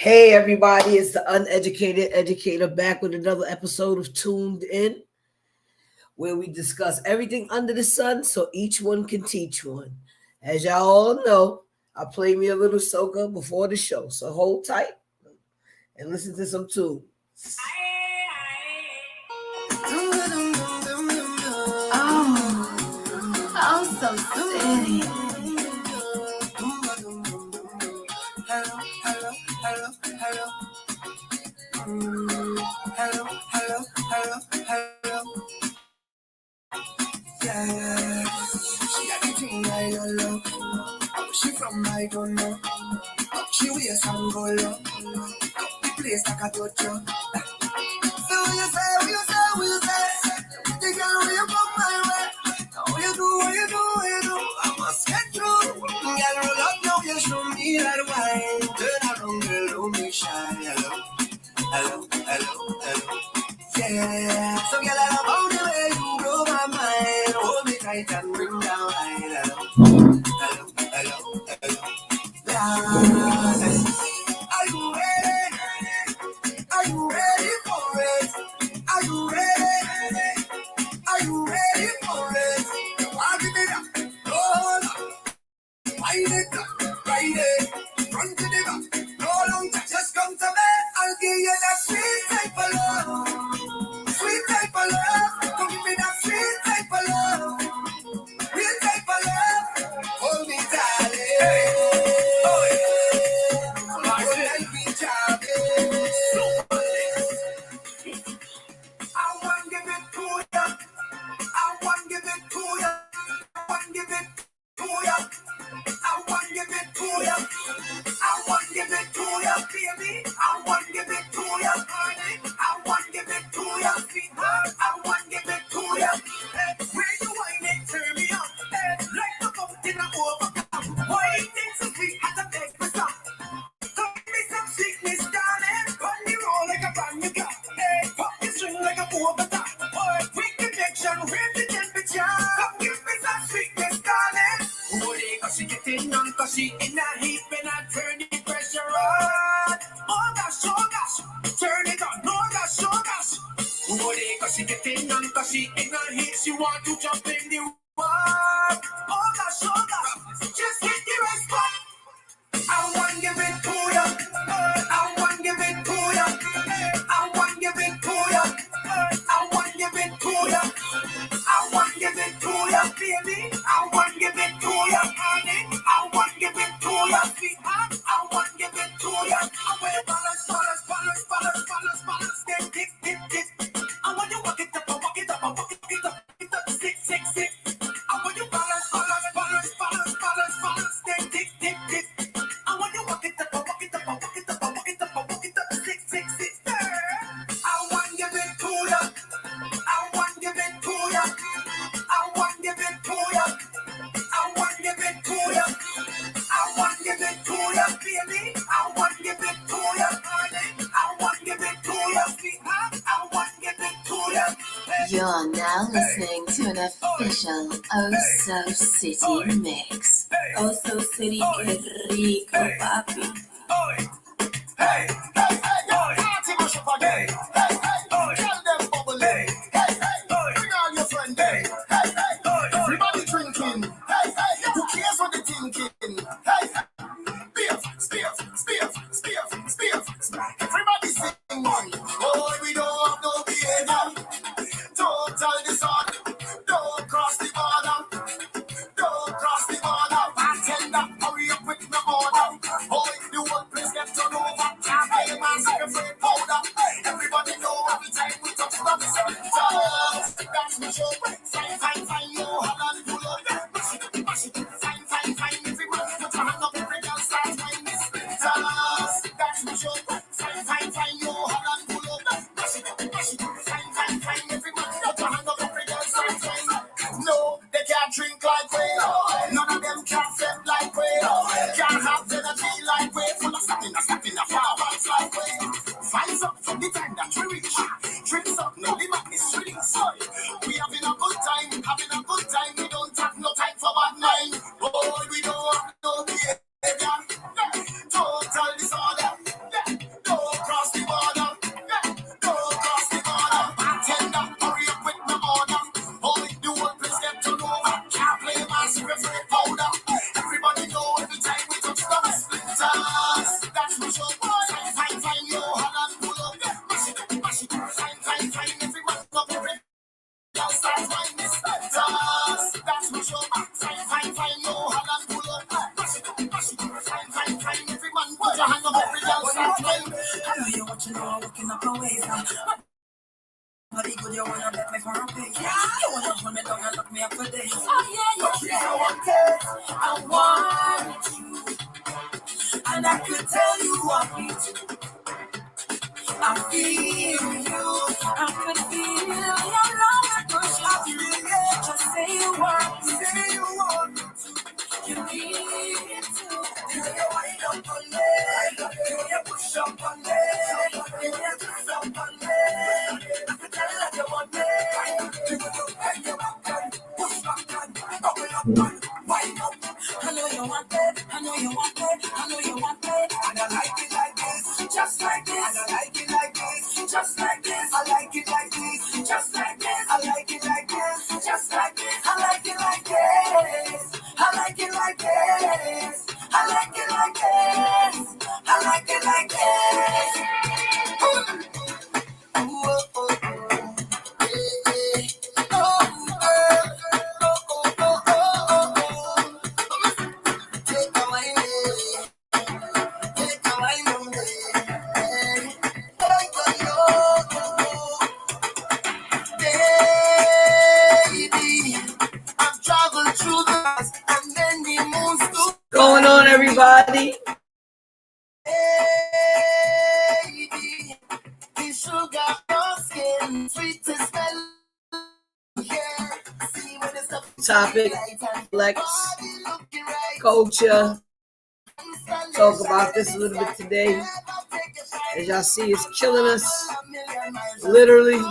Hey everybody, it's the Uneducated Educator back with another episode of Tuned In, where we discuss everything under the sun so each one can teach one. As y'all all know, I play me a little soca before the show, so hold tight and listen to some tunes. Oh, so steady. Hello. Yeah. She got the thing I don't know. Where she from, I don't know. She wears some gold. The place like a dojo. So what you say? The girl where you come my way. What you do? I must get through. Girl, roll up now, you show me that wine. Turn around, girl, don't be shy. Hello. Yeah. So girl, I love the way you blow my mind. Hold me tight and bring down light. Hello. Are you ready? Are you ready for it? Are you ready? Are you ready for it? Wind it up, roll up. Wind it up, ride it. Run to the back, no long time. Just come to me. I'll give you that sweet type of love. Sweet type of love. Come give me that sweet type of love. Real type of love. Hold me, darling. Oh, yeah. Hold me, darling. I want to give it to you. I want to give it to you. I want to give it to you. I want to give it to you. I want to give it to you, baby. I want to give it to you, honey. I want to give it to you, sweetheart. I want to give it to you. Hey, where you wine it, turn me on. Hey, like the fountain I overcome. Why it tastes so sweet at the best for some? Don't give me some sickness, darling. Run the roll like a brand new car. Hey, pop the string like a overtop. Boy, quick connection, raise the temperature. Come give me some sweetness, darling. Oh, they cause she getting on, cause she in a heat when I turn the pressure on. Oh gosh, turn it on. Oh gosh. Oh, they cause she getting on, cause she in a heat. She want to jump in the water. Oh gosh, just hit the right spot. I want to give it to you. I want to give it to you. I want to give it to you. I want to give it to you. I want to give it to you, baby. I want to give it to you, honey. I want to give it to you, sweetheart. I want to give it to you. I want to balance. Then tick. I want you walk it up, six. I want you balance. Then tick. I want you walk it up, six. I want to give it to you. I want to give it to you. I want to give it to you. I want to give it to you. I want to give it to you, baby. I want to give it to you, honey. I want to give it to you, sweetheart. I want to give it to you. You're now listening to an official Oso City mix. Oso City, que rico, papi. Hey, party mash up again. Tell them bubble. Bring all your friends. Everybody drinking. Who cares what they thinking? Spiff. Everybody sing one. Oh, we don't have no behavior. Total disorder. Don't cross the border. Bartender, hurry up with the order. Oh, the Body good, you wanna let me for a pay. You wanna hold me down and lock me up for days. Oh yeah, I want you, and I could tell you what it. I feel you, I could feel your love and push. I feel it. Just say you want it. You need it too. You wind up on me, you push up on me, you twist up on me. I could tell that you want me. You bend your back and push back and double up and wind up. I know you want it, I know you want it, I know you want it. And I like it like this, just like this. And I like it like this, just like this. I like it like this, just like this. I like it like this, just like this. I like it like this. I like it like this. I like it like this. I like it like this. Ooh, oh, oh, oh. Going on, everybody? Topic: flex culture. Talk about this a little bit today. As y'all see, it's killing us, literally.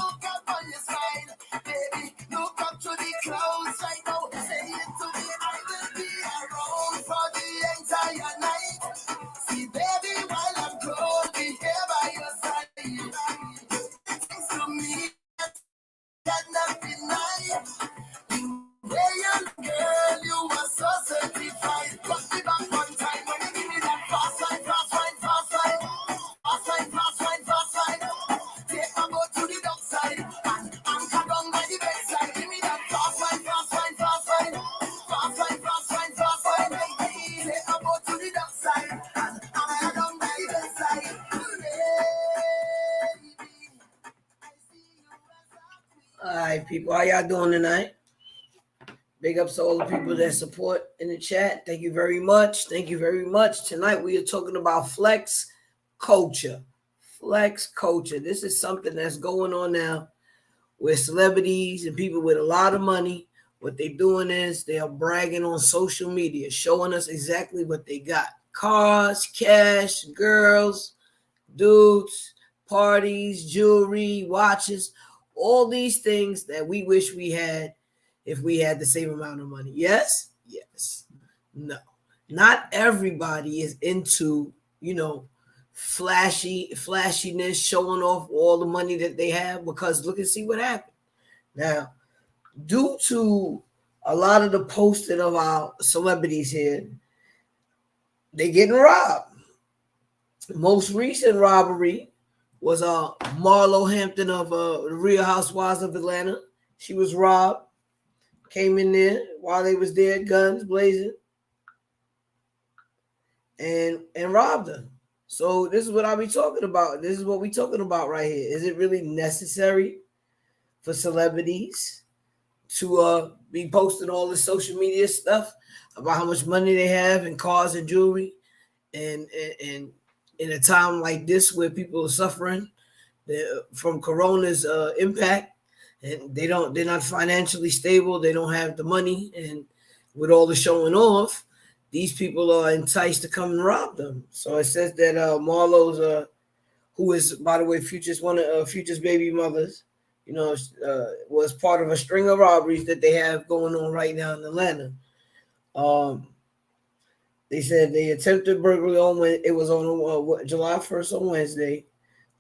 All right, people, how y'all doing tonight? Big ups to all the people that support in the chat. Thank you very much. Thank you very much. Tonight we are talking about flex culture. Flex culture. This is something that's going on now with celebrities and people with a lot of money. What they're doing is they are bragging on social media, showing us exactly what they got. Cars, cash, girls, dudes, parties, jewelry, watches, all these things that we wish we had if we had the same amount of money. Yes? Yes. No. Not everybody is into, flashiness, showing off all the money that they have, because look and see what happened. Now, due to a lot of the posting of our celebrities here, they getting robbed. Most recent robbery was Marlo Hampton of the Real Housewives of Atlanta. She was robbed. Came in there while they was there, guns blazing, and robbed her. So this is what I'll be talking about. This is what we're talking about right here. Is it really necessary for celebrities to be posting all this social media stuff about how much money they have and cars and jewelry, and in a time like this where people are suffering from Corona's impact? And they're not financially stable. They don't have the money. And with all the showing off, these people are enticed to come and rob them. So it says that Marlo's, who is, by the way, one of Future's baby mothers, was part of a string of robberies that they have going on right now in Atlanta. They said they attempted burglary on July 1st on Wednesday,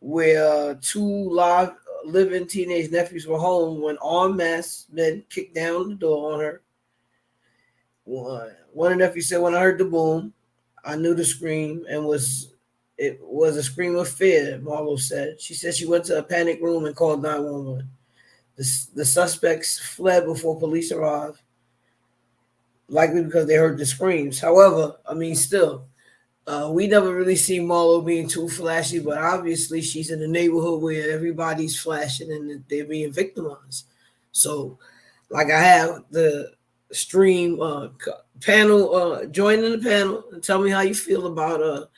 where two living teenage nephews were home when armed masked men kicked down the door on her. One of the nephews said, "When I heard the boom, I knew the scream and was it was a scream of fear, Marlo said. She said she went to a panic room and called 911. The suspects fled before police arrived, likely because they heard the screams. However, I mean, still, we never really see Marlo being too flashy, but obviously she's in a neighborhood where everybody's flashing and they're being victimized. So, like I have the stream panel, join in the panel and tell me how you feel about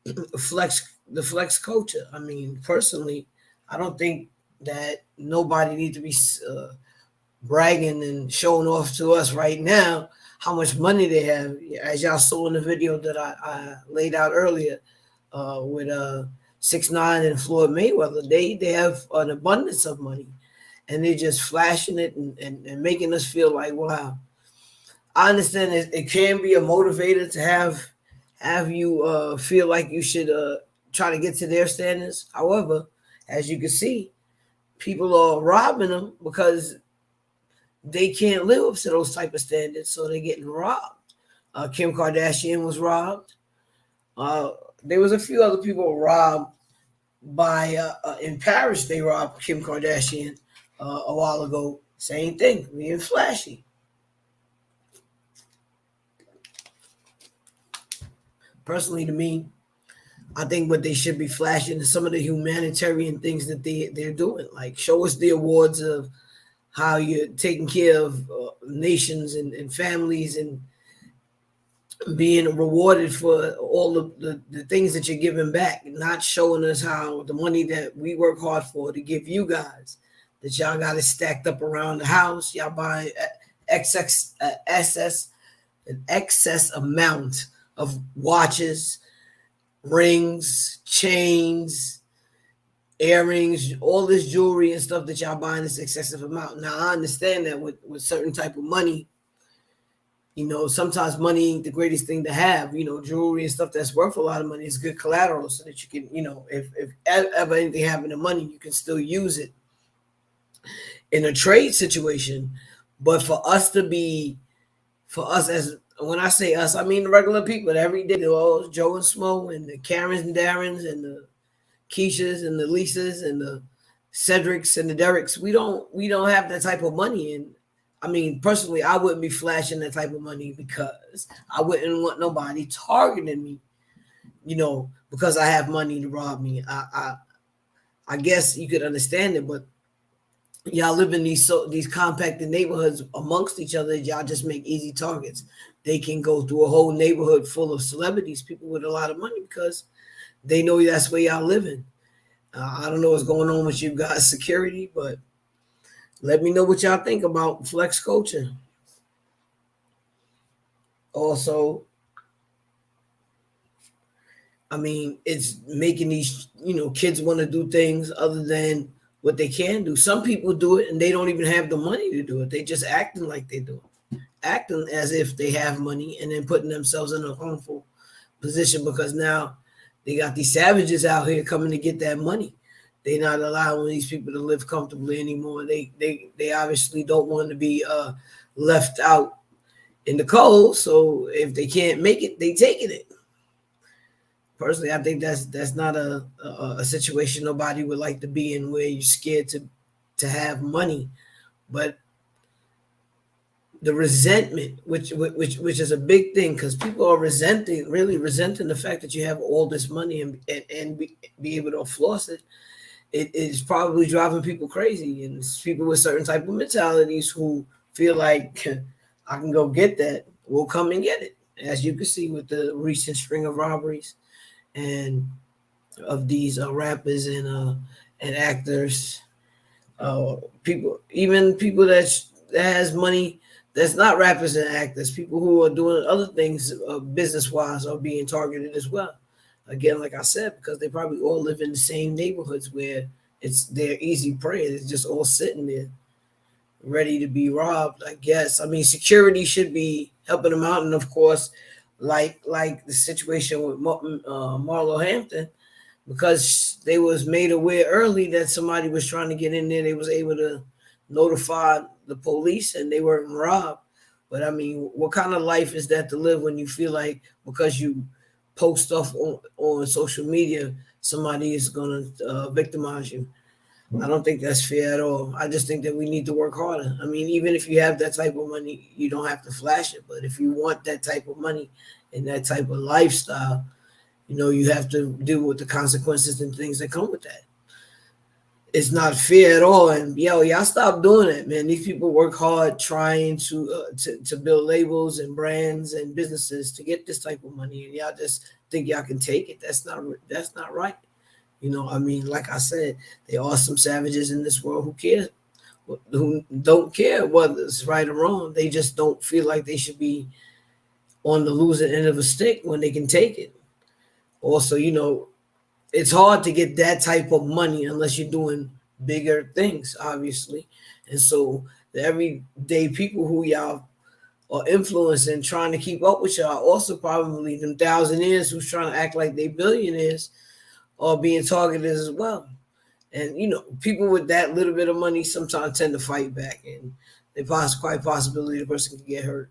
the flex culture. I mean, personally, I don't think that nobody needs to be bragging and showing off to us right now how much money they have. As y'all saw in the video that I laid out earlier with 6ix9ine and Floyd Mayweather, they have an abundance of money, and they're just flashing it and making us feel like, wow. I understand it can be a motivator to have you feel like you should try to get to their standards. However, as you can see, people are robbing them because they can't live up to those type of standards, so they're getting robbed. Kim Kardashian was robbed. There was a few other people robbed by in Paris. They robbed Kim Kardashian a while ago. Same thing, being flashy. Personally, to me, I think what they should be flashing is some of the humanitarian things that they're doing. Like, show us the awards of how you're taking care of nations and families and being rewarded for all of the things that you're giving back, and not showing us how the money that we work hard for to give you guys, that y'all got it stacked up around the house. Y'all buy excess an excess amount of watches, rings, chains, earrings, all this jewelry and stuff that y'all buying this excessive amount. Now, I understand that with certain type of money, sometimes money ain't the greatest thing to have. Jewelry and stuff that's worth a lot of money is good collateral, so that you can, if ever anything happened to money, you can still use it in a trade situation. But for us as, when I say us, I mean the regular people, every day, all Joe and Smo and the Karens and Darrens and the Keishas and the Lisas and the Cedrics and the Derricks, we don't have that type of money. And I mean, personally, I wouldn't be flashing that type of money because I wouldn't want nobody targeting me, because I have money to rob me. I guess you could understand it, but y'all live in these compacted neighborhoods amongst each other. Y'all just make easy targets. They can go through a whole neighborhood full of celebrities, people with a lot of money, because they know that's where y'all living. I don't know what's going on with you guys' security, but let me know what y'all think about flex culture. Also, I mean, it's making these, kids want to do things other than what they can do. Some people do it and they don't even have the money to do it. They just acting like they do it, acting as if they have money, and then putting themselves in a harmful position because now they got these savages out here coming to get that money. They're not allowing these people to live comfortably anymore. They obviously don't want to be left out in the cold. So if they can't make it, they taking it. Personally, I think that's not a situation nobody would like to be in, where you're scared to have money. But the resentment, which is a big thing, because people are really resenting the fact that you have all this money and be able to floss it. It is probably driving people crazy, and it's people with certain type of mentalities who feel like I can go get that, will come and get it. As you can see with the recent string of robberies and of these rappers and actors, even people that has money, that's not rappers and actors, people who are doing other things business wise are being targeted as well. Again, like I said, because they probably all live in the same neighborhoods where it's their easy prey. It's just all sitting there ready to be robbed, I guess. I mean, security should be helping them out. And of course, like the situation with Marlo Hampton, because they was made aware early that somebody was trying to get in there, they was able to notify the police and they weren't robbed. But I mean, what kind of life is that to live when you feel like because you post stuff on social media, somebody is going to victimize you. I don't think that's fair at all. I just think that we need to work harder. I mean, even if you have that type of money, you don't have to flash it. But if you want that type of money and that type of lifestyle, you have to deal with the consequences and things that come with that. It's not fair at all. And y'all stop doing it, man. These people work hard trying to build labels and brands and businesses to get this type of money, and y'all just think y'all can take it. That's not right. I mean, like I said, there are some savages in this world who don't care whether it's right or wrong. They just don't feel like they should be on the losing end of a stick when they can take it. Also, it's hard to get that type of money unless you're doing bigger things, obviously. And so the everyday people who y'all are influencing, trying to keep up with y'all, also probably them thousandaires who's trying to act like they billionaires are being targeted as well. And people with that little bit of money sometimes tend to fight back, and there's quite possibility the person can get hurt.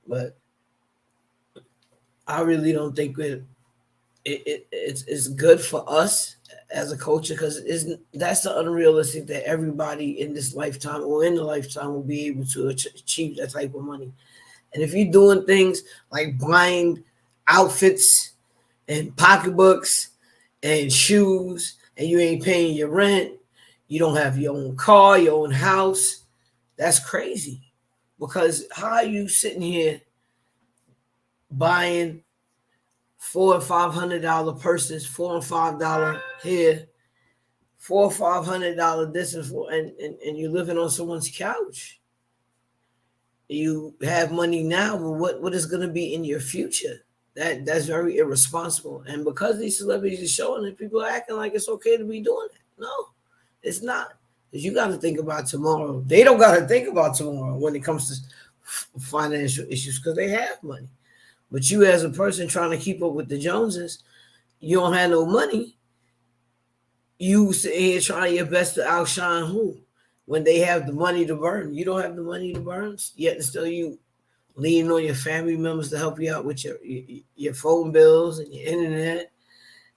But I really don't think it's good for us as a culture, because that's the unrealistic that everybody in this lifetime or in the lifetime will be able to achieve that type of money. And if you're doing things like buying outfits and pocketbooks and shoes, and you ain't paying your rent, you don't have your own car, your own house, that's crazy. Because how are you sitting here buying $400 or $500 purses, $4 or $5 here, $400 or $500 this and you're living on someone's couch? You have money now, but what is going to be in your future? That's very irresponsible. And because these celebrities are showing it, people are acting like it's okay to be doing it. No, it's not. Because you got to think about tomorrow. They don't got to think about tomorrow when it comes to financial issues, because they have money. But you as a person trying to keep up with the Joneses, you don't have no money. You sit here trying your best to outshine who? When they have the money to burn. You don't have the money to burn, yet still you leaning on your family members to help you out with your phone bills and your internet.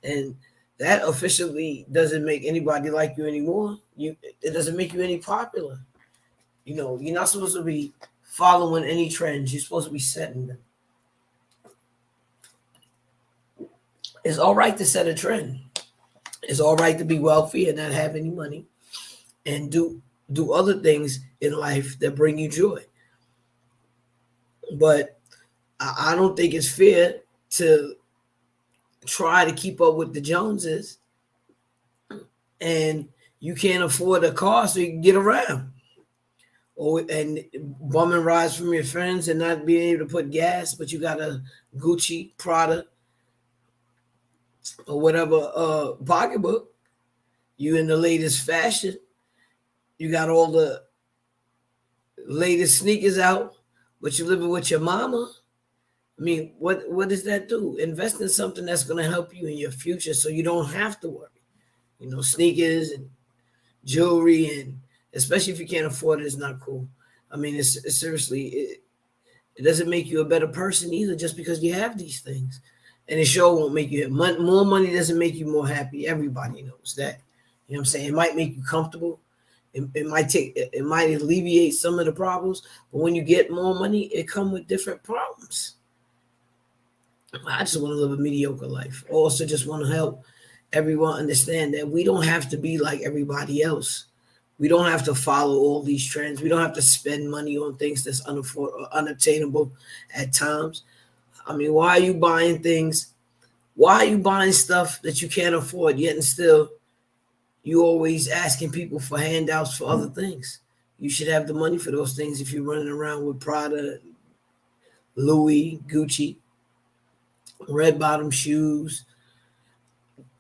And that officially doesn't make anybody like you anymore. It doesn't make you any popular. You're not supposed to be following any trends. You're supposed to be setting them. It's all right to set a trend. It's all right to be wealthy and not have any money and do other things in life that bring you joy. But I don't think it's fair to try to keep up with the Joneses and you can't afford a car so you can get around. And bumming rides from your friends and not being able to put gas, but you got a Gucci, Prada, or whatever pocketbook. You in the latest fashion. You got all the latest sneakers out, but you're living with your mama. I mean, what does that do? Invest in something that's going to help you in your future so you don't have to worry. Sneakers and jewelry, and especially if you can't afford it, it's not cool. I mean, it's seriously, it doesn't make you a better person either just because you have these things. And it sure won't make you more money. Doesn't make you more happy. Everybody knows that. You know what I'm saying? It might make you comfortable. It might alleviate some of the problems. But when you get more money, it comes with different problems. I just want to live a mediocre life. I also just want to help everyone understand that we don't have to be like everybody else. We don't have to follow all these trends. We don't have to spend money on things that's unobtainable at times. I mean, why are you buying things? Why are you buying stuff that you can't afford, yet and still you always asking people for handouts for other things? You should have the money for those things if you're running around with Prada, Louis, Gucci, red bottom shoes.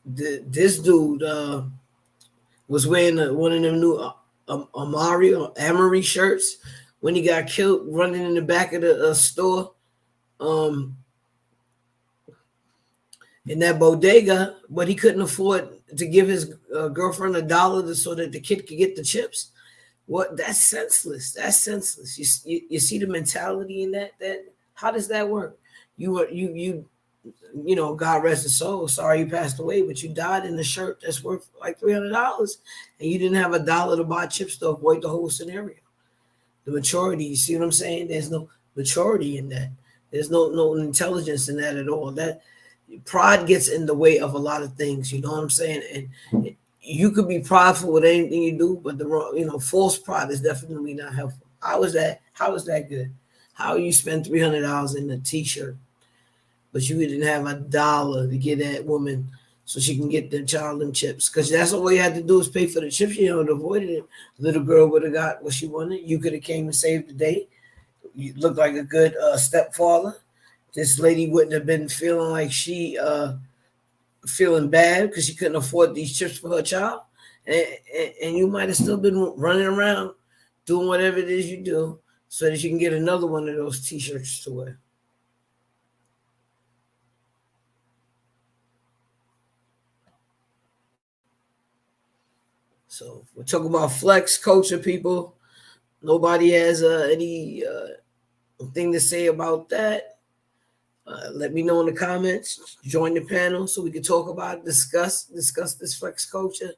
This dude was wearing one of them new Amari shirts when he got killed running in the back of the store. In that bodega, but he couldn't afford to give his girlfriend $1 so that the kid could get the chips. What? That's senseless. That's senseless. You see the mentality in that. How does that work? You you know, God rest his soul. Sorry you passed away, but you died in a shirt that's worth like $300, and you didn't have $1 to buy chips to avoid the whole scenario. The maturity, you see what I'm saying? There's no maturity in that. There's no intelligence in that at all. That pride gets in the way of a lot of things. You know what I'm saying? And you could be prideful with anything you do, but the wrong, you know, false pride is definitely not helpful. How is that? How is that good? How you spend $300 in a T-shirt, but you didn't have $1 to get that woman so she can get the child them chips? Because that's all you had to do is pay for the chips. You know, avoided it. Little girl would have got what she wanted. You could have came and saved the day. You looked like a good stepfather. This lady wouldn't have been feeling like she feeling bad because she couldn't afford these chips for her child. And you might have still been running around doing whatever it is you do so that you can get another one of those T-shirts to wear. So we're talking about flex culture, people. Nobody has any thing to say about that. Let me know in the comments. Join the panel so we can talk about it, discuss this flex culture.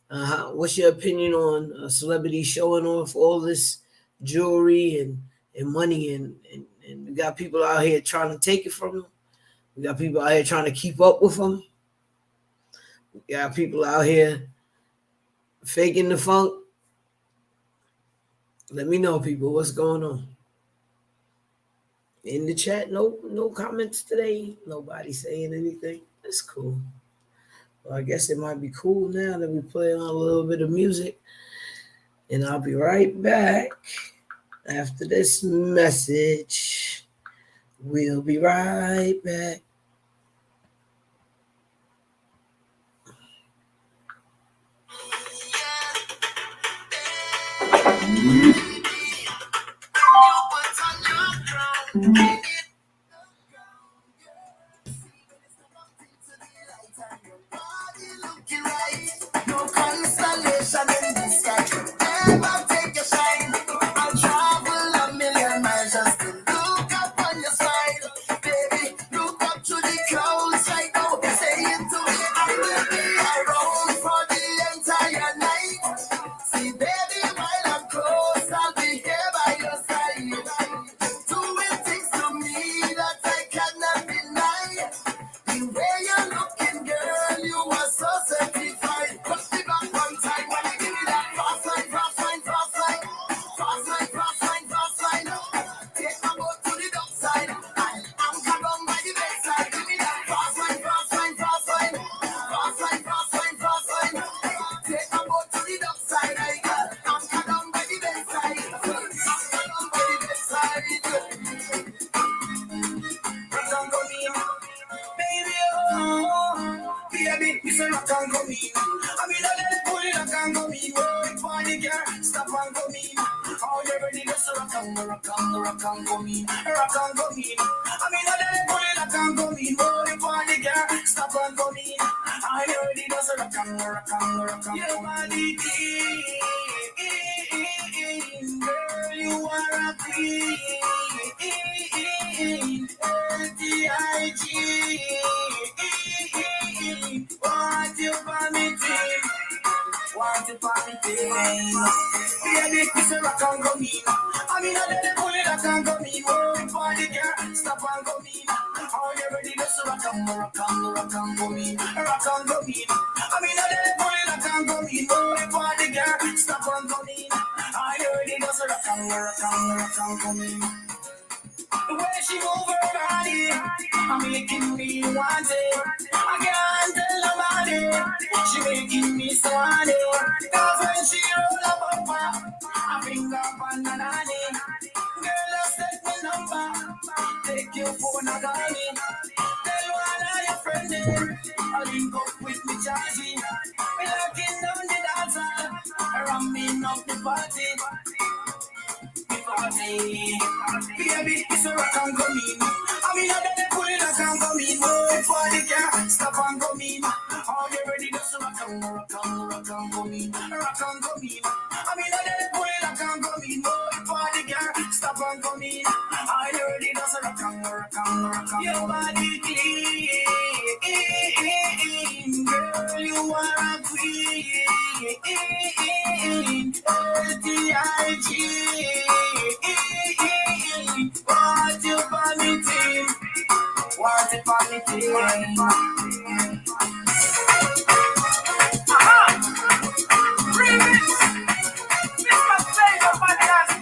What's your opinion on celebrities showing off all this jewelry and money, and we got people out here trying to take it from them. We got people out here trying to keep up with them. We got people out here faking the funk. Let me know, people, what's going on. In the chat, no comments today. Nobody saying anything. That's cool. Well, I guess it might be cool now that we play on a little bit of music. And I'll be right back after this message. We'll be right back. No constellation in the sky could ever take your shine. I'll travel a million miles just to look up on your side. Baby, look up to the clouds right now. Say it to me, I will be around for the entire night. See, baby, while I'm close, I'll be here by your side. Doing things to me that I cannot deny. The way you're looking, girl, you are so certified. Push me back one time when you give me that fast line, fast line, fast line. Fast line, fast line, fast line. Take my boat to the dock side. I'm come down by the bedside. Give me that fast line, fast line, fast line. Fast line, fast line, fast line. Take my boat to the dock side. I'm come down by the bedside. I'm come down by the bedside. Rock and go me, baby, oh, baby, if you rock and go me, I mean, I let it pull it, rock and go me, wait for the girl, stop and go me. Oh, you ready to rock and go me, rock and go me. I mean, I let it pull it, rock and go me, wait for the girl, stop and go me. Oh, you ready to rock and go. Your body clean, girl, you are a queen. LTIG, want you for me team, want you for me team. Baby, this a rock and go me. I mean, I let it pull it, rock and go me. Wait for the girl, stop and go me. Oh, you ready to rock and go me, rock and go me. I mean, I let it pull it, rock and go me. Wait for the girl, stop and go me. Oh, you ready to rock and go me. The way she move her body, I'm making me want it. I can't tell nobody, she making me so horny. Cause when she roll up her, I finger up on the nanny. Girl, just take my number, take your phone and call me. Tell one of your friends, I'll link up with me chargy. We locking down the dancer, ramming up the party. Baby, it's a rock and go mean. I mean, I let it pull it, rock and go mean. Wait for the girl, stop and go mean. Are you ready to rock and go mean? Rock and go mean. I mean, I let it pull it, rock and go mean. Wait for the girl, stop and go mean. Are you ready to rock Your body clean, girl, you are a queen. LTIG, what you vomiting? What you vomiting? Remix, Mr. Flavor Podcast.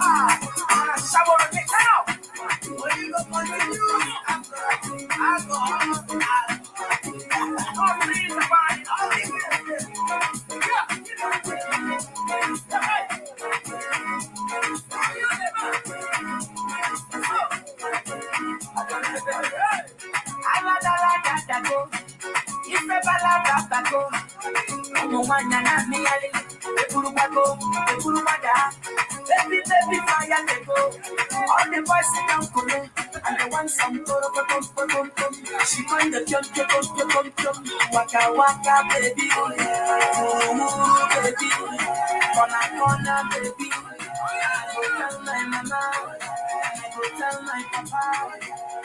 Shower me now. When you look on the news, I go baby, fire they go. All the boys sit down cool, and they want some poro. She find the jump, waka waka baby, oh baby, corner baby. I go tell my mama, I go tell my papa,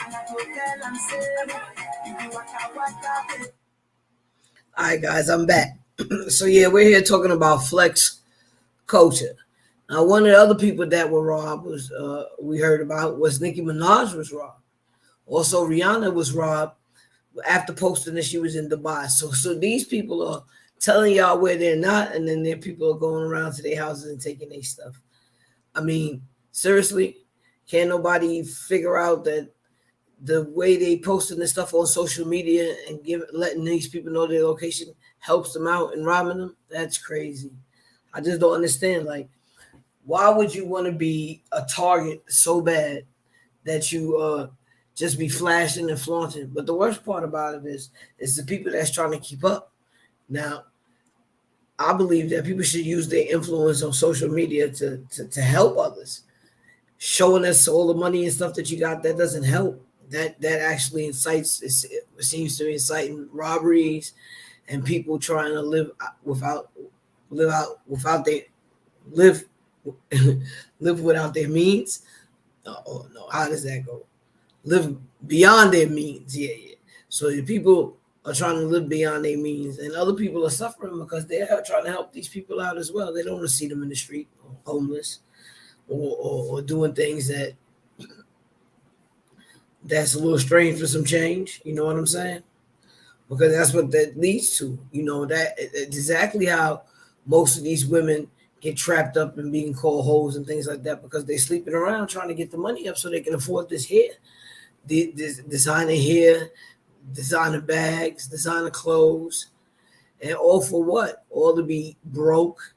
and I go tell them say, you be waka baby. All right, guys, I'm back. So yeah, we're here talking about flex culture. Now, one of the other people that were robbed was we heard about was Nicki Minaj was robbed. Also, Rihanna was robbed after posting that she was in Dubai. So these people are telling y'all where they're not, and then their people are going around to their houses and taking their stuff. I mean, seriously, can't nobody figure out that the way they posting this stuff on social media and letting these people know their location helps them out and robbing them? That's crazy. I just don't understand. Like, why would you want to be a target so bad that you just be flashing and flaunting? But the worst part about it is the people that's trying to keep up. Now, I believe that people should use their influence on social media to help others. Showing us all the money and stuff that you got, that doesn't help. That actually incites, it seems to be inciting robberies and people trying to live without their means. Oh no, how does that go? Live beyond their means. Yeah. So the people are trying to live beyond their means, and other people are suffering because they're trying to help these people out as well. They don't want to see them in the street, or homeless, or doing things that's a little strange for some change. You know what I'm saying? Because that's what that leads to. You know, that exactly how most of these women get trapped up in being called hoes and things like that, because they're sleeping around trying to get the money up so they can afford this hair, this designer hair, designer bags, designer clothes, and all for what? All to be broke,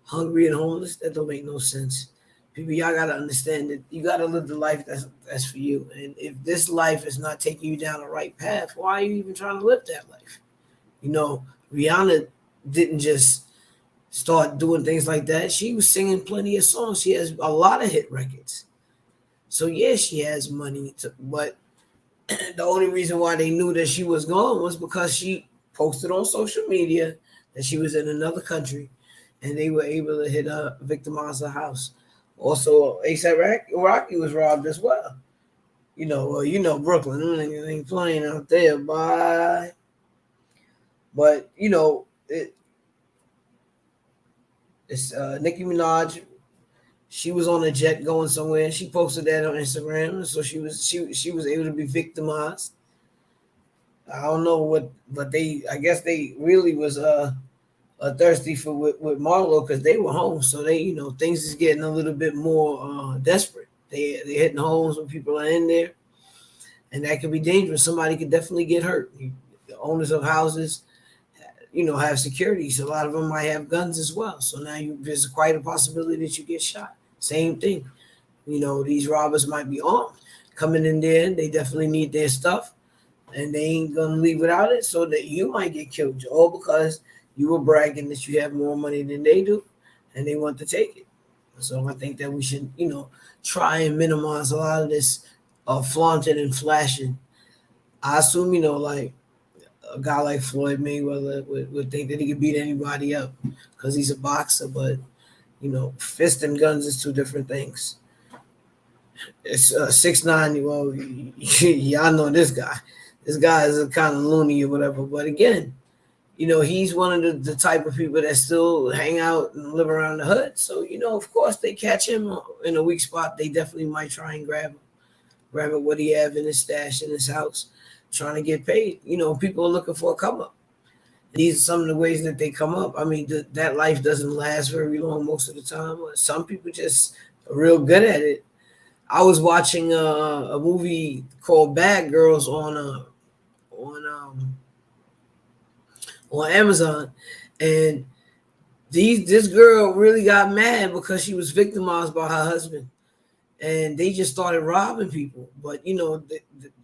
hungry, and homeless? That don't make no sense. People, y'all gotta understand that you gotta live the life that's for you. And if this life is not taking you down the right path, why are you even trying to live that life? You know, Rihanna didn't just start doing things like that. She was singing plenty of songs. She has a lot of hit records. So yeah, she has money, but the only reason why they knew that she was gone was because she posted on social media that she was in another country, and they were able to victimize her house. Also, ASAP Rocky was robbed as well. You know, Brooklyn, them niggas ain't playing out there, bye. But you know, it's Nicki Minaj. She was on a jet going somewhere. She posted that on Instagram, so she was able to be victimized. I don't know but I guess they really was thirsty for with Marlo, because they were home, so they, you know, things is getting a little bit more desperate. They're hitting homes when people are in there, and that could be dangerous. Somebody could definitely get hurt. The owners of houses, you know, have security, so a lot of them might have guns as well. So now there's quite a possibility that you get shot. Same thing, you know, these robbers might be armed, coming in there. They definitely need their stuff, and they ain't gonna leave without it, so that you might get killed, all because you were bragging that you have more money than they do, and they want to take it. So I think that we should, you know, try and minimize a lot of this flaunting and flashing. I assume, you know, like a guy like Floyd Mayweather would think that he could beat anybody up because he's a boxer, but you know, fist and guns is two different things. It's 6'9". Well, y'all know this guy. This guy is a kind of loony or whatever. But again, he's one of the type of people that still hang out and live around the hood. So, of course, they catch him in a weak spot. They definitely might try and grab what he have in his stash in his house, trying to get paid. People are looking for a come up. These are some of the ways that they come up. I mean, that life doesn't last very long most of the time. Some people just are real good at it. I was watching a movie called Bad Girls on on Amazon, and this girl really got mad because she was victimized by her husband, and they just started robbing people. But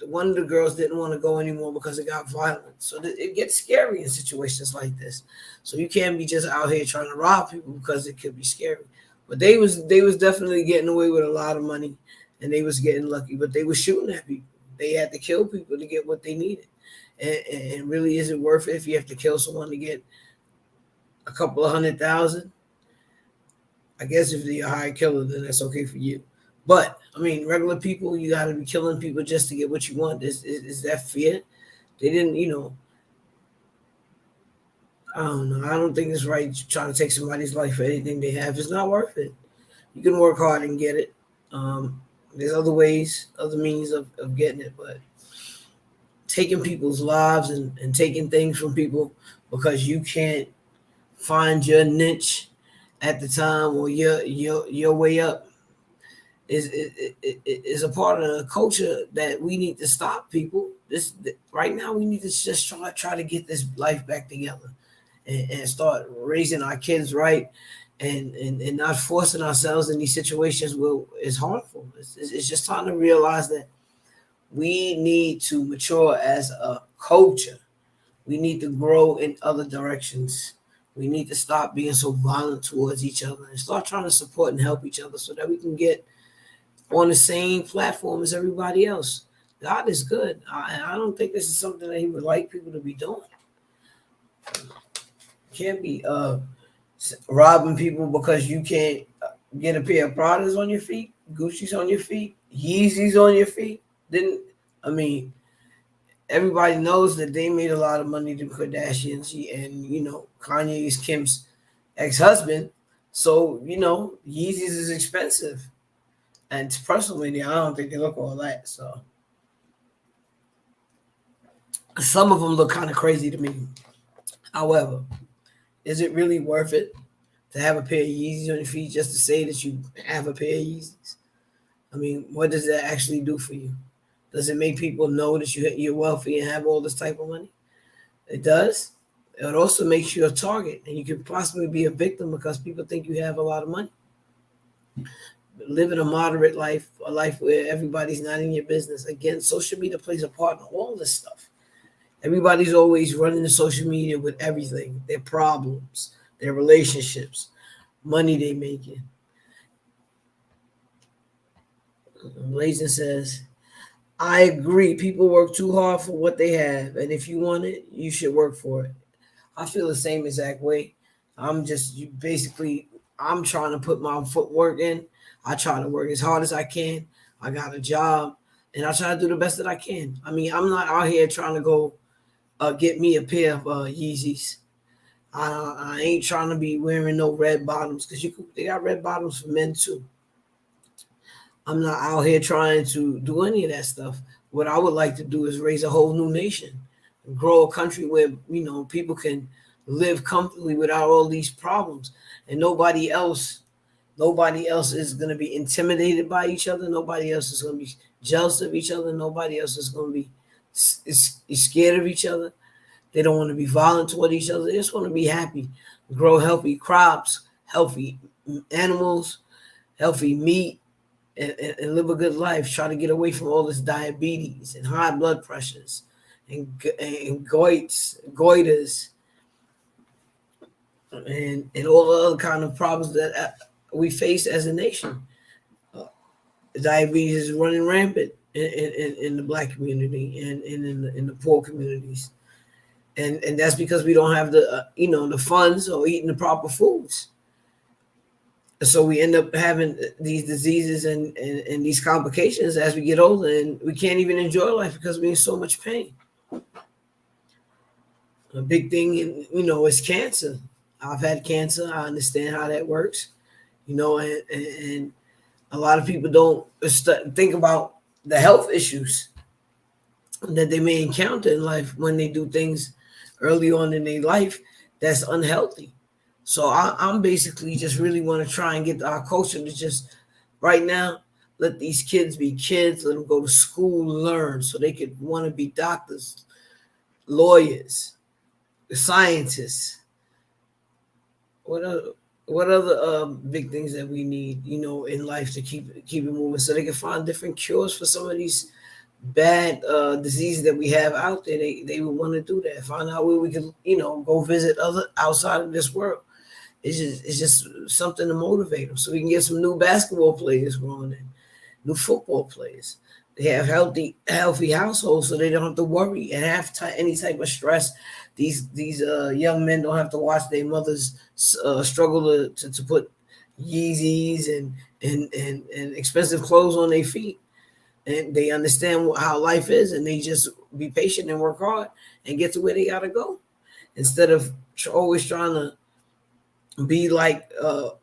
one of the girls didn't want to go anymore because it got violent. So it gets scary in situations like this. So you can't be just out here trying to rob people because it could be scary. But they was definitely getting away with a lot of money, and they was getting lucky. But they were shooting at people. They had to kill people to get what they needed. And really, is it worth it if you have to kill someone to get a couple of 100,000? I guess if you're a high killer, then that's okay for you. But I mean, regular people, you got to be killing people just to get what you want. Is that fair? They didn't, I don't know. I don't think it's right trying to take somebody's life for anything they have. It's not worth it. You can work hard and get it. There's other ways, other means of getting it, but taking people's lives and taking things from people because you can't find your niche at the time or your way up is a part of the culture that we need to stop. People, right now we need to just try to get this life back together and start raising our kids right, and not forcing ourselves in these situations where it's harmful. It's just time to realize that we need to mature as a culture. We need to grow in other directions. We need to stop being so violent towards each other and start trying to support and help each other so that we can get on the same platform as everybody else. God is good. I don't think this is something that he would like people to be doing. Can't be robbing people because you can't get a pair of Pradas on your feet, Gucci's on your feet, Yeezys on your feet. Then, I mean, everybody knows that they made a lot of money, the Kardashians, and Kanye is Kim's ex-husband. So, Yeezys is expensive. And personally, I don't think they look all that. So some of them look kind of crazy to me. However, is it really worth it to have a pair of Yeezys on your feet just to say that you have a pair of Yeezys? I mean, what does that actually do for you? Does it make people know that you're wealthy and have all this type of money? It does. It also makes you a target, and you could possibly be a victim because people think you have a lot of money. Living a moderate life, a life where everybody's not in your business. Again, social media plays a part in all this stuff. Everybody's always running to social media with everything, their problems, their relationships, money they making. Blazing says, I agree. People work too hard for what they have, and if you want it, you should work for it. I feel the same exact way. I'm trying to put my footwork in. I try to work as hard as I can. I got a job, and I try to do the best that I can. I mean, I'm not out here trying to go get me a pair of Yeezys. I ain't trying to be wearing no red bottoms because they got red bottoms for men too. I'm not out here trying to do any of that stuff. What I would like to do is raise a whole new nation, grow a country where people can live comfortably without all these problems, and nobody else is going to be intimidated by each other. Nobody else is going to be jealous of each other. Nobody else is going to be scared of each other. They don't want to be violent toward each other. They just want to be happy, grow healthy crops, healthy animals, healthy meat, and live a good life. Try to get away from all this diabetes and high blood pressures and goiters, and all the other kind of problems that we face as a nation. Diabetes is running rampant in the Black community and in the poor communities, and that's because we don't have the the funds or eating the proper foods. So we end up having these diseases and these complications as we get older, and we can't even enjoy life because we're in so much pain. A big thing, is cancer. I've had cancer. I understand how that works, and a lot of people don't think about the health issues that they may encounter in life when they do things early on in their life that's unhealthy. So I'm basically just really want to try and get our culture to just right now let these kids be kids, let them go to school, learn, so they could want to be doctors, lawyers, scientists. What other big things that we need, in life to keep it moving, so they can find different cures for some of these bad diseases that we have out there. They would want to do that. Find out where we can, go visit other outside of this world. It's just something to motivate them, so we can get some new basketball players growing in, new football players. They have healthy households, so they don't have to worry and have any type of stress. These young men don't have to watch their mothers struggle to put Yeezys and expensive clothes on their feet, and they understand how life is, and they just be patient and work hard and get to where they gotta go, instead of always trying to be like the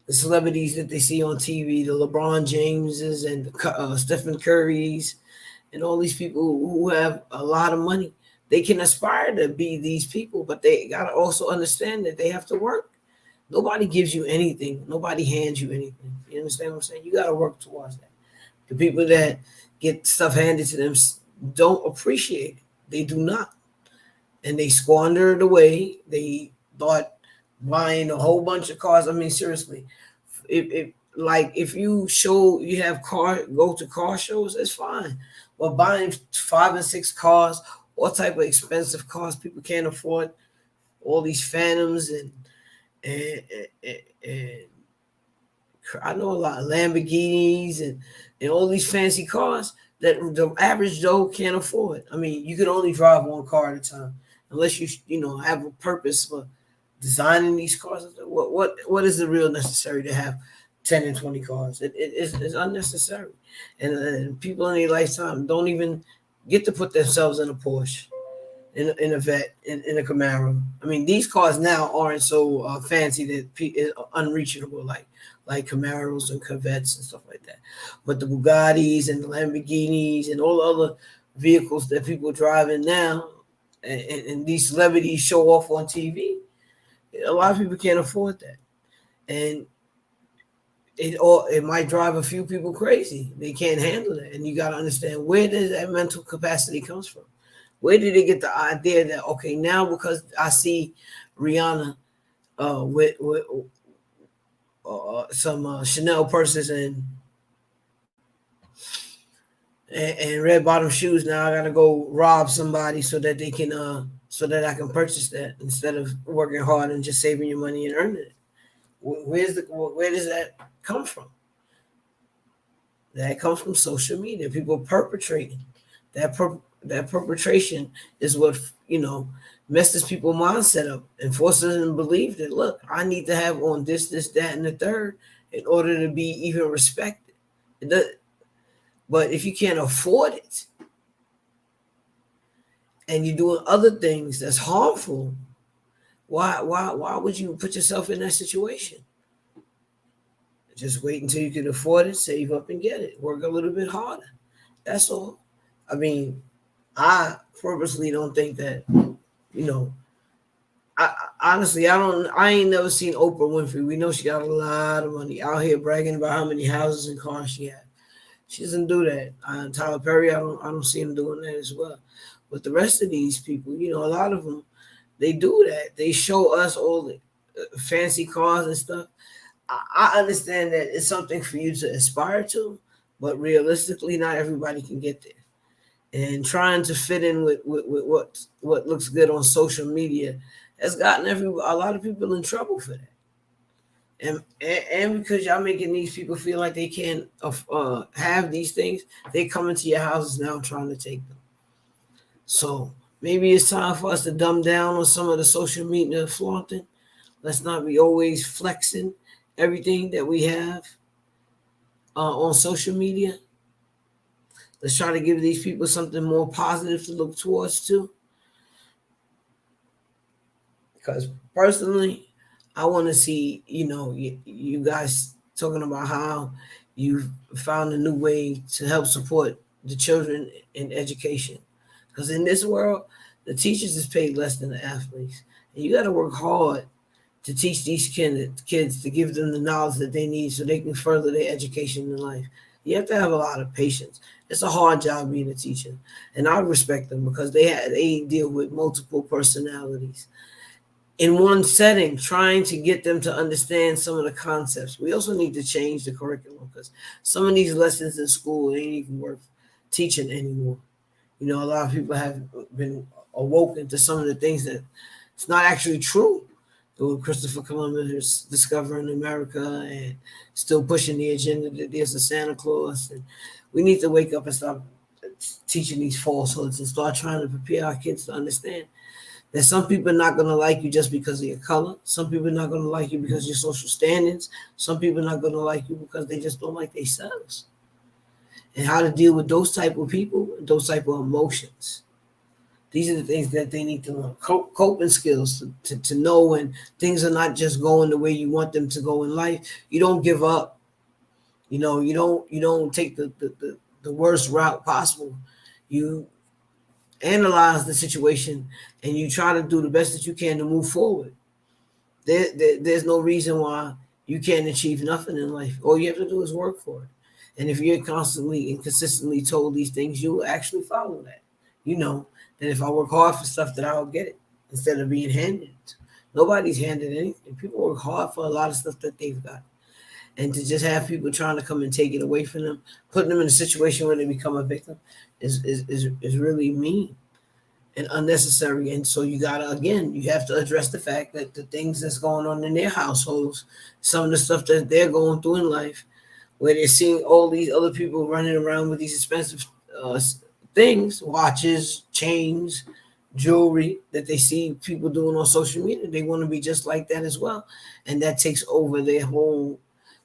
celebrities that they see on TV, the LeBron Jameses and Stephen Currys, and all these people who have a lot of money. They can aspire to be these people, but they gotta also understand that they have to work. Nobody gives you anything. Nobody hands you anything. You understand what I'm saying? You gotta work towards that. The people that get stuff handed to them don't appreciate it. They do not, and they squander it away. They thought buying a whole bunch of cars. I mean, seriously, if you have go to car shows, it's fine. But buying 5 and 6 cars, all type of expensive cars people can't afford, all these Phantoms and I know a lot of Lamborghinis and all these fancy cars that the average Joe can't afford. I mean, you can only drive one car at a time unless you have a purpose for designing these cars. What is the real necessary to have 10 and 20 cars? It's unnecessary, and people in their lifetime don't even get to put themselves in a Porsche, in a Vet, in a Camaro. I mean, these cars now aren't so fancy that it's unreachable like Camaros and Corvettes and stuff like that. But the Bugattis and the Lamborghinis and all the other vehicles that people drive in now, and these celebrities show off on TV, a lot of people can't afford that, and it might drive a few people crazy. They can't handle that, and you got to understand where does that mental capacity comes from. Where did they get the idea that, okay, now because I see Rihanna with some Chanel purses and red bottom shoes, now I gotta go rob somebody so that they can so that I can purchase that, instead of working hard and just saving your money and earning it. Where does that come from? That comes from social media. People perpetrating that. That perpetration is what messes people's mindset up and forces them to believe that, look, I need to have on this, that, and the third in order to be even respected. But if you can't afford it and you're doing other things that's harmful, why would you put yourself in that situation? Just wait until you can afford it, save up and get it. Work a little bit harder. That's all. I mean, I purposely don't think that, I ain't never seen Oprah Winfrey. We know she got a lot of money, out here bragging about how many houses and cars she has. She doesn't do that. Tyler Perry, I don't see him doing that as well. But the rest of these people, a lot of them, they do that. They show us all the fancy cars and stuff. I understand that it's something for you to aspire to, but realistically, not everybody can get there. And trying to fit in with what looks good on social media has gotten a lot of people in trouble for that. And because y'all making these people feel like they can't have these things, they come into your houses now trying to take them. So maybe it's time for us to dumb down on some of the social media flaunting. Let's not be always flexing everything that we have on social media. Let's try to give these people something more positive to look towards too. Because personally, I want to see, you guys talking about how you found a new way to help support the children in education. Because in this world, the teachers is paid less than the athletes, and you got to work hard to teach these kids to give them the knowledge that they need so they can further their education in life. You have to have a lot of patience. It's a hard job being a teacher, and I respect them because they deal with multiple personalities in one setting, trying to get them to understand some of the concepts. We also need to change the curriculum because some of these lessons in school ain't even worth teaching anymore. A lot of people have been awoken to some of the things that it's not actually true. Christopher Columbus is discovering America and still pushing the agenda that there's a Santa Claus. And we need to wake up and stop teaching these falsehoods and start trying to prepare our kids to understand that some people are not going to like you just because of your color. Some people are not going to like you because of your social standings. Some people are not going to like you because they just don't like themselves. And how to deal with those type of people, those type of emotions. These are the things that they need to learn. Coping skills to know when things are not just going the way you want them to go in life. You don't give up. You don't take the worst route possible. You analyze the situation and you try to do the best that you can to move forward. There's no reason why you can't achieve nothing in life. All you have to do is work for it. And if you're constantly and consistently told these things, you will actually follow that. You know that if I work hard for stuff, that I'll get it instead of being handed. Nobody's handed anything. People work hard for a lot of stuff that they've got. And to just have people trying to come and take it away from them, putting them in a situation where they become a victim is really mean and unnecessary. And so you have to address the fact that the things that's going on in their households, some of the stuff that they're going through in life, where they're seeing all these other people running around with these expensive things, watches, chains, jewelry that they see people doing on social media. They want to be just like that as well. And that takes over their whole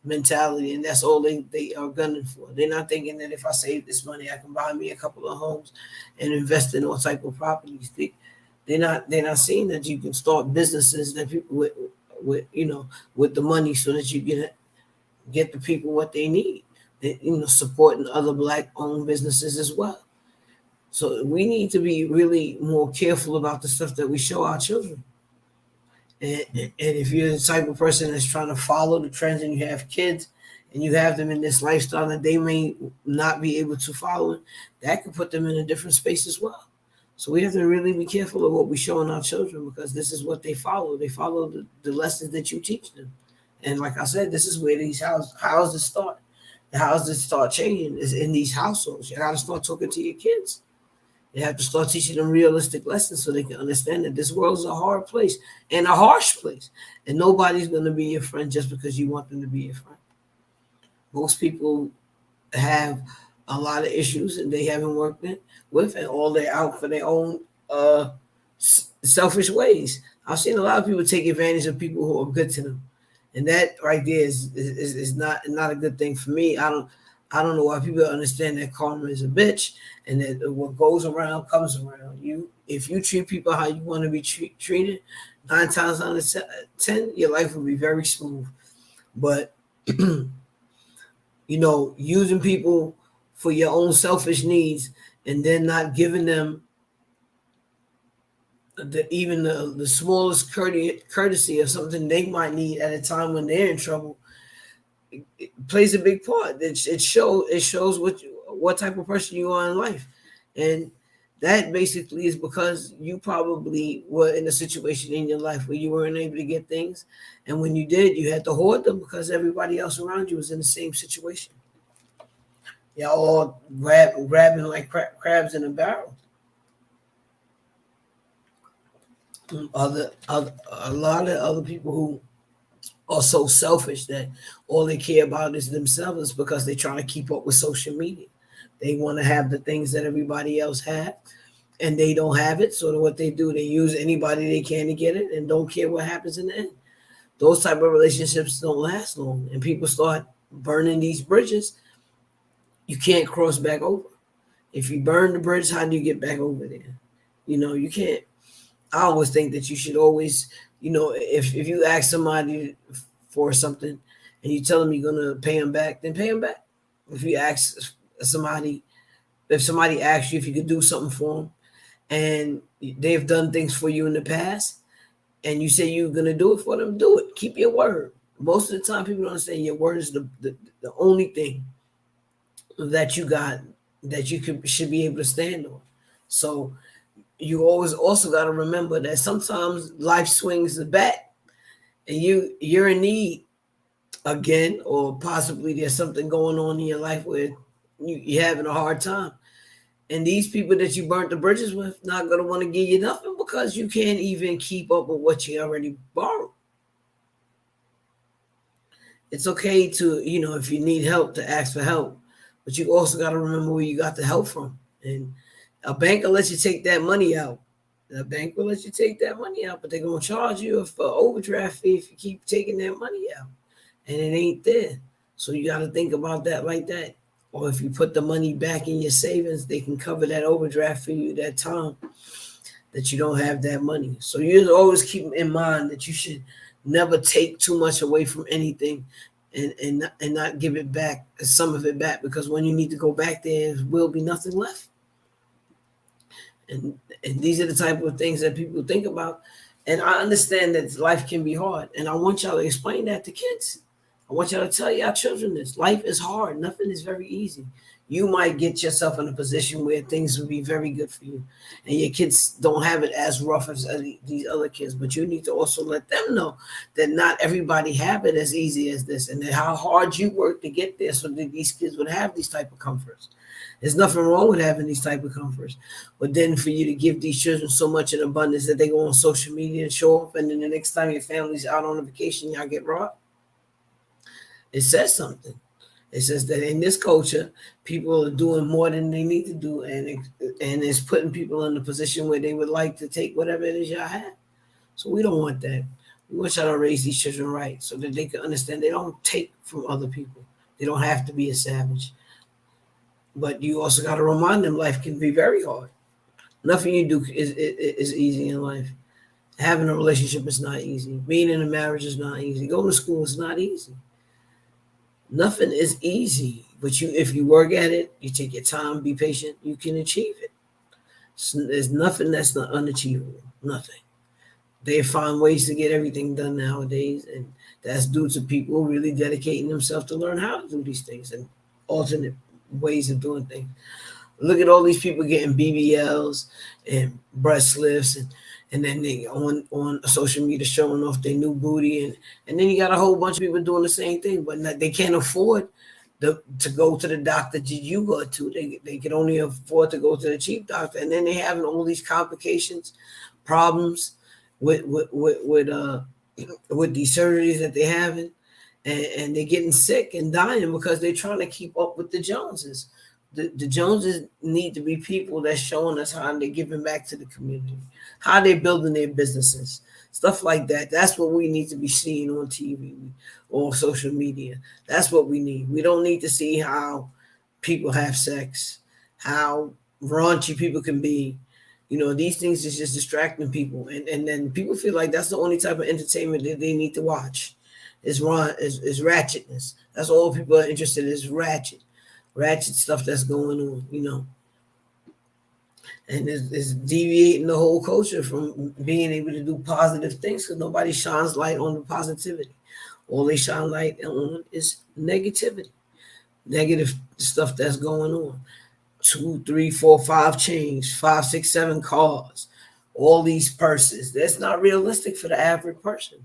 mentality, and that's all they are gunning for. They're not thinking that if I save this money, I can buy me a couple of homes and invest in all type of properties. They're not seeing that you can start businesses that people with the money so that you can get the people what they need. Supporting other black owned businesses as well. So we need to be really more careful about the stuff that we show our children. And if you're the type of person that's trying to follow the trends and you have kids and you have them in this lifestyle that they may not be able to follow, that could put them in a different space as well. So we have to really be careful of what we show in our children because this is what they follow. They follow the lessons that you teach them. And like I said, this is where these houses start. The houses start changing is in these households. You got to start talking to your kids. You have to start teaching them realistic lessons so they can understand that this world is a hard place and a harsh place. And nobody's going to be your friend just because you want them to be your friend. Most people have a lot of issues and they haven't worked it with, and all they're out for their own selfish ways. I've seen a lot of people take advantage of people who are good to them. And that right there is not a good thing for me. I don't know why people understand that karma is a bitch and that what goes around comes around. If you treat people how you want to be treated, 9 times out of 10, your life will be very smooth. But using people for your own selfish needs and then not giving them even the smallest courtesy of something they might need at a time when they're in trouble, it plays a big part. It shows what type of person you are in life, and that basically is because you probably were in a situation in your life where you weren't able to get things, and when you did, you had to hoard them because everybody else around you was in the same situation. Y'all all grabbing like crabs in a barrel. A lot of other people who are so selfish that all they care about is themselves because they're trying to keep up with social media. They want to have the things that everybody else has, and they don't have it. So what they do, they use anybody they can to get it and don't care what happens in the end. those type of relationships don't last long, and people start burning these bridges. You can't cross back over. If you burn the bridge, how do you get back over there? You can't. I always think that you should always, if you ask somebody for something and you tell them you're gonna pay them back, then pay them back. If you ask somebody, if somebody asks you if you could do something for them, and they've done things for you in the past, and you say you're gonna do it for them, do it. Keep your word. Most of the time, people don't understand your word is the only thing that you got that you should be able to stand on. So you always also got to remember that sometimes life swings the bat, and you're in need again, or possibly there's something going on in your life where you're having a hard time. And these people that you burnt the bridges with not going to want to give you nothing because you can't even keep up with what you already borrowed. It's okay to, if you need help, to ask for help, but you also got to remember where you got the help from. And a bank will let you take that money out. A bank will let you take that money out, but they're going to charge you for overdraft fee if you keep taking that money out. And it ain't there. So you got to think about that like that. Or if you put the money back in your savings, they can cover that overdraft for you that time that you don't have that money. So you always keep in mind that you should never take too much away from anything and not give it back, some of it back, because when you need to go back there will be nothing left. And these are the type of things that people think about. And I understand that life can be hard. And I want y'all to explain that to kids. I want y'all to tell y'all children this. Life is hard. Nothing is very easy. You might get yourself in a position where things will be very good for you. And your kids don't have it as rough as these other kids. But you need to also let them know that not everybody have it as easy as this. And that how hard you work to get there so that these kids would have these type of comforts. There's nothing wrong with having these type of comforts. But then for you to give these children so much in abundance that they go on social media and show up, and then the next time your family's out on a vacation, y'all get robbed. It says something. It says that in this culture, people are doing more than they need to do, and it's putting people in a position where they would like to take whatever it is y'all have. So we don't want that. We want y'all to raise these children right so that they can understand they don't take from other people. They don't have to be a savage. But you also got to remind them life can be very hard. Nothing you do is easy in life. Having a relationship is not easy. Being in a marriage is not easy. Going to school is not easy. Nothing is easy. But if you work at it, you take your time, be patient, you can achieve it. So there's nothing that's not unachievable. Nothing. They find ways to get everything done nowadays, and that's due to people really dedicating themselves to learn how to do these things and alternate ways of doing things. Look at all these people getting BBLs and breast lifts, and then they on social media showing off their new booty, and then you got a whole bunch of people doing the same thing, but they can't afford to go to the doctor that you go to. They can only afford to go to the cheap doctor, and then they having all these complications, problems with these surgeries that they're having. And they're getting sick and dying because they're trying to keep up with the Joneses. The Joneses need to be people that's showing us how they're giving back to the community, how they're building their businesses, stuff like that. That's what we need to be seeing on TV or social media. That's what we need. We don't need to see how people have sex, how raunchy people can be. These things is just distracting people. And then people feel like that's the only type of entertainment that they need to watch. Is ratchetness. That's all people are interested in, is ratchet stuff that's going on, and it's deviating the whole culture from being able to do positive things because nobody shines light on the positivity. All they shine light on is negative stuff that's going on. 2, 3, 4, 5 chains, 5, 6, 7 cars, all these purses. That's not realistic for the average person.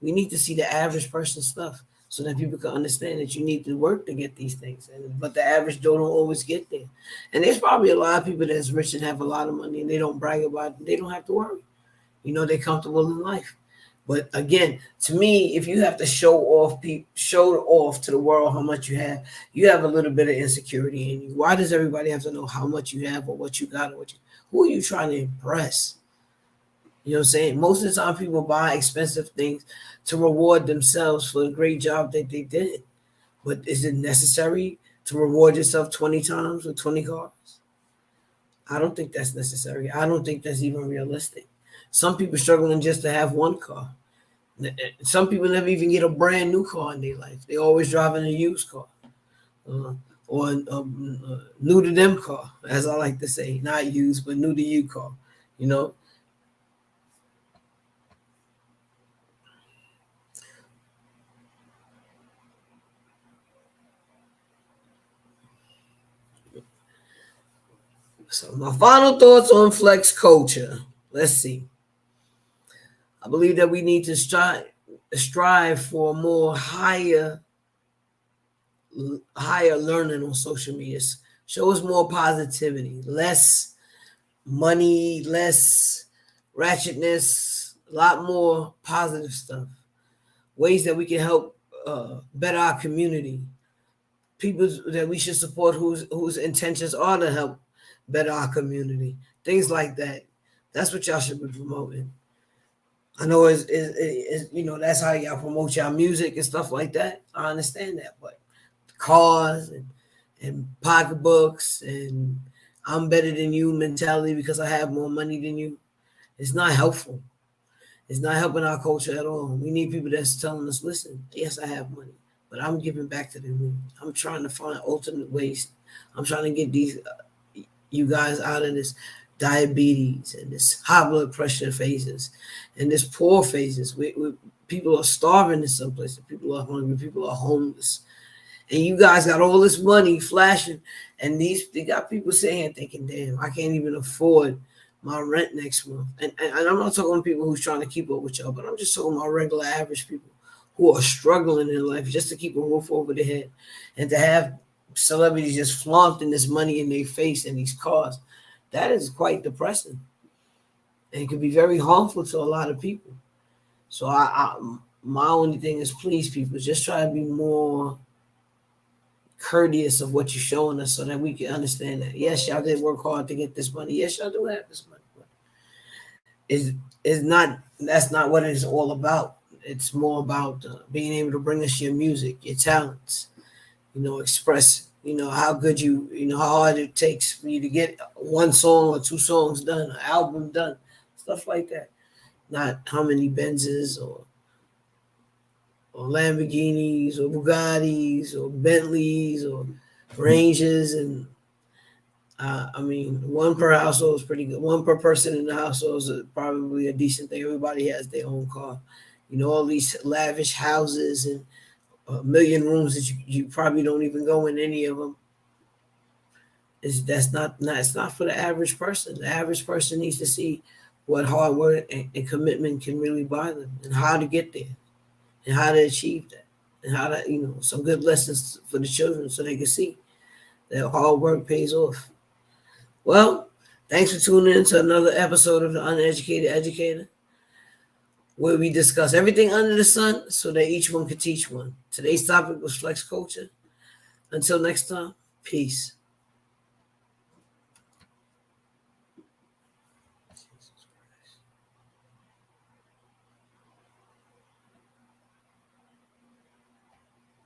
We need to see the average person stuff so that people can understand that you need to work to get these things. But the average Joe don't always get there. And there's probably a lot of people that's rich and have a lot of money and they don't brag about it. They don't have to worry. They're comfortable in life. But again, to me, if you have to show off to the world how much you have a little bit of insecurity in you. Why does everybody have to know how much you have or what you got? Who are you trying to impress? You know what I'm saying? Most of the time, people buy expensive things to reward themselves for the great job that they did. But is it necessary to reward yourself 20 times with 20 cars? I don't think that's necessary. I don't think that's even realistic. Some people struggling just to have one car. Some people never even get a brand new car in their life. They always driving a used car, uh, or new to them car, as I like to say, not used but new to you car. You know, so my final thoughts on flex culture. Let's see. I believe that we need to strive for more higher learning on social media. Show us more positivity, less money, less ratchetness, a lot more positive stuff. Ways that we can help better our community. People that we should support whose intentions are to help better our community. Things like that. That's what y'all should be promoting. I know that's how y'all promote y'all music and stuff like that. I understand that, but cars and pocketbooks and I'm better than you mentality because I have more money than you, it's not helpful. It's not helping our culture at all. We need people that's telling us, listen, yes, I have money, but I'm giving back to them. I'm trying to find alternate ways. I'm trying to get these you guys out of this diabetes and this high blood pressure phases and this poor phases. People are starving in some places. People are hungry. People are homeless. And you guys got all this money flashing, and they got people sitting here thinking, damn, I can't even afford my rent next month. And I'm not talking about people who's trying to keep up with y'all, but I'm just talking about regular average people who are struggling in life just to keep a roof over their head and to have celebrities just flaunting this money in their face and these cars. That is quite depressing. And it can be very harmful to a lot of people. So my only thing is, please, people, just try to be more courteous of what you're showing us so that we can understand that yes, y'all did work hard to get this money. Yes, y'all do have this money. But that's not what it's all about. It's more about being able to bring us your music, your talents, express, how good how hard it takes for you to get one song or two songs done, an album done, stuff like that. Not how many Benzes or Lamborghinis or Bugattis or Bentleys or Ranges. And one per household is pretty good. One per person in the household is probably a decent thing. Everybody has their own car. All these lavish houses and a million rooms that you probably don't even go in any of them. It's not for the average person. The average person needs to see what hard work and commitment can really buy them and how to get there and how to achieve that and how to, some good lessons for the children so they can see that hard work pays off. Well, thanks for tuning in to another episode of The Uneducated Educator, where we discuss everything under the sun so that each one could teach one. Today's topic was flex culture. Until next time, peace.